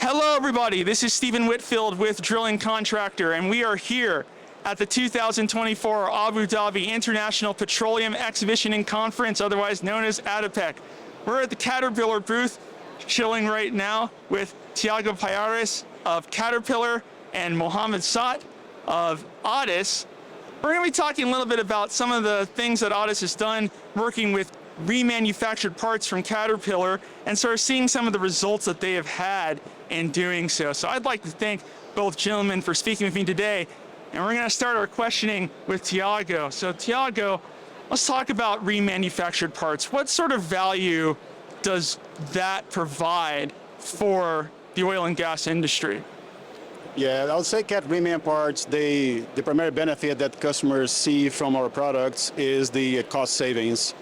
Hello everybody, this is Stephen Whitfield with Drilling Contractor, and we are here at the 2024 Abu Dhabi International Petroleum Exhibition and Conference, otherwise known as ADEPEC. We're at the Caterpillar booth, chilling right now with Thiago Palhares of Caterpillar and Mohamed Saad of ADES. We're going to be talking a little bit about some of the things that ADES has done working with remanufactured parts from Caterpillar and sort of seeing some of the results that they have had in doing so. So I'd like to thank both gentlemen for speaking with me today. And we're going to start our questioning with Thiago. So Thiago, let's talk about remanufactured parts. What sort of value does that provide for the oil and gas industry? Yeah, I would say CAT reman parts, the primary benefit that customers see from our products is the cost savings.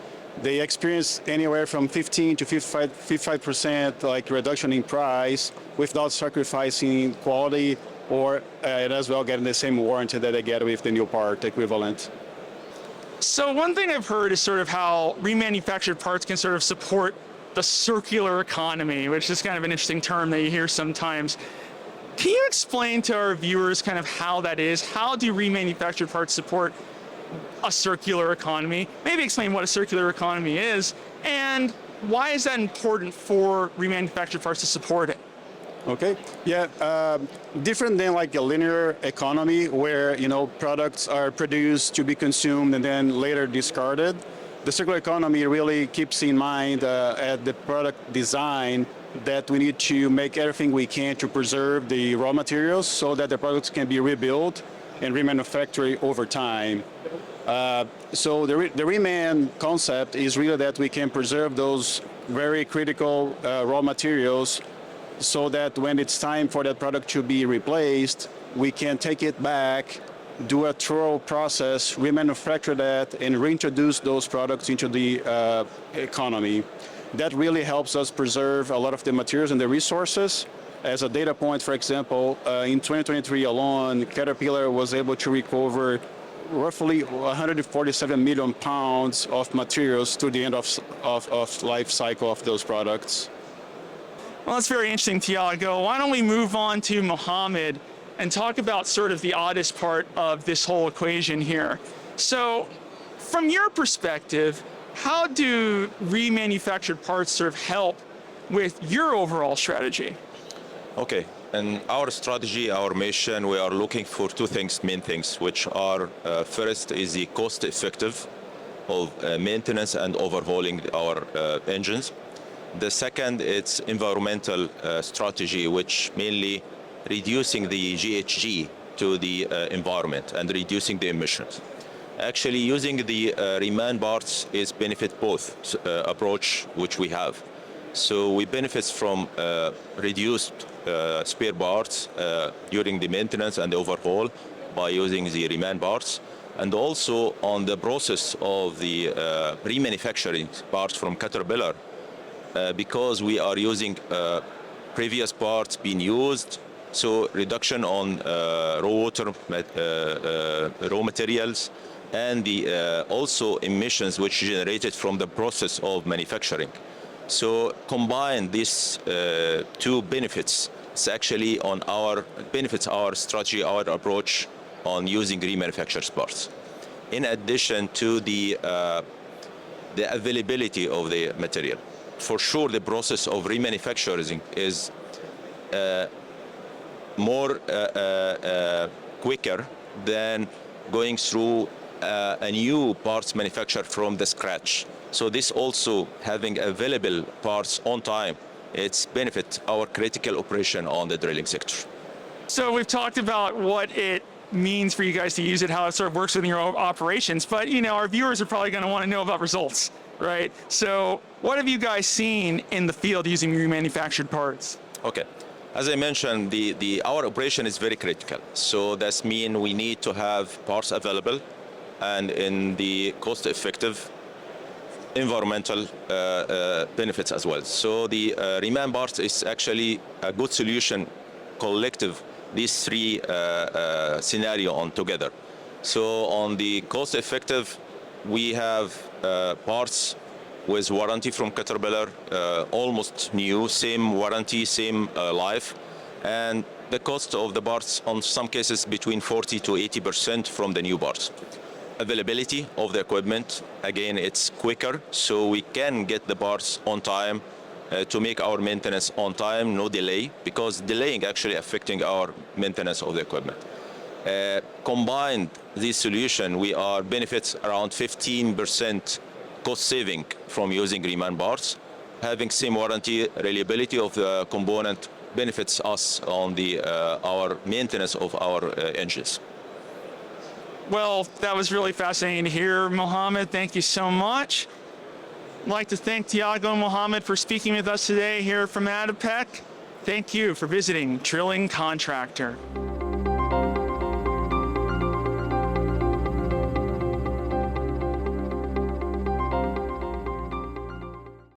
They experience anywhere from 15 to 55% like reduction in price without sacrificing quality or and as well getting the same warranty that they get with the new part equivalent. So one thing I've heard is sort of how remanufactured parts can sort of support the circular economy, which is kind of an interesting term that you hear sometimes. Can you explain to our viewers kind of how that is? How do remanufactured parts support a circular economy? Maybe explain what a circular economy is and why is that important for remanufactured parts to support it? Okay, yeah, different than like a linear economy where, you know, products are produced to be consumed and then later discarded. The circular economy really keeps in mind at the product design that we need to make everything we can to preserve the raw materials so that the products can be rebuilt and remanufactured over time. So the reman concept is really that we can preserve those very critical raw materials so that when it's time for that product to be replaced, we can take it back, do a thorough process, remanufacture that, and reintroduce those products into the economy. That really helps us preserve a lot of the materials and the resources. As a data point, for example, in 2023 alone, Caterpillar was able to recover roughly 147 million pounds of materials to the end of life cycle of those products. Well, that's very interesting, Thiago. Why don't we move on to Mohamed and talk about sort of the ADES part of this whole equation here. So from your perspective, how do remanufactured parts sort of help with your overall strategy? Okay, in our strategy, our mission, we are looking for two things, main things, which are first is the cost effective of maintenance and overhauling our engines. The second, it's environmental strategy, which mainly reducing the GHG to the environment and reducing the emissions. Actually, using the reman parts is benefit both approach which we have. So we benefit from reduced spare parts during the maintenance and the overhaul by using the reman parts, and also on the process of the remanufacturing parts from Caterpillar, because we are using previous parts being used, so reduction on raw water, raw materials, and the also emissions which generated from the process of manufacturing. So combine these two benefits. It's actually on our benefits, our strategy, our approach on using remanufactured parts. In addition to the availability of the material. For sure, the process of remanufacturing is more quicker than going through a new parts manufactured from the scratch. So this also having available parts on time, it's benefit our critical operation on the drilling sector. So we've talked about what it means for you guys to use it, how it sort of works within your own operations, but you know, our viewers are probably going to want to know about results, right? So what have you guys seen in the field using remanufactured parts? Okay. As I mentioned, our operation is very critical. So that means we need to have parts available and in the cost-effective environmental benefits as well. So the reman parts is actually a good solution, collective, these three scenario on together. So on the cost-effective, we have parts with warranty from Caterpillar, almost new, same warranty, same life. and the cost of the parts on some cases between 40 to 80% from the new parts. Availability of the equipment, again, it's quicker, so we can get the parts on time to make our maintenance on time, no delay, because delaying actually affecting our maintenance of the equipment. Combined this solution, we are benefits around 15% cost saving from using reman parts. Having same warranty, reliability of the component benefits us on the our maintenance of our engines. Well, that was really fascinating to hear, Mohamed. Thank you so much. I'd like to thank Thiago and Mohamed for speaking with us today here from ADEPEC. Thank you for visiting Drilling Contractor.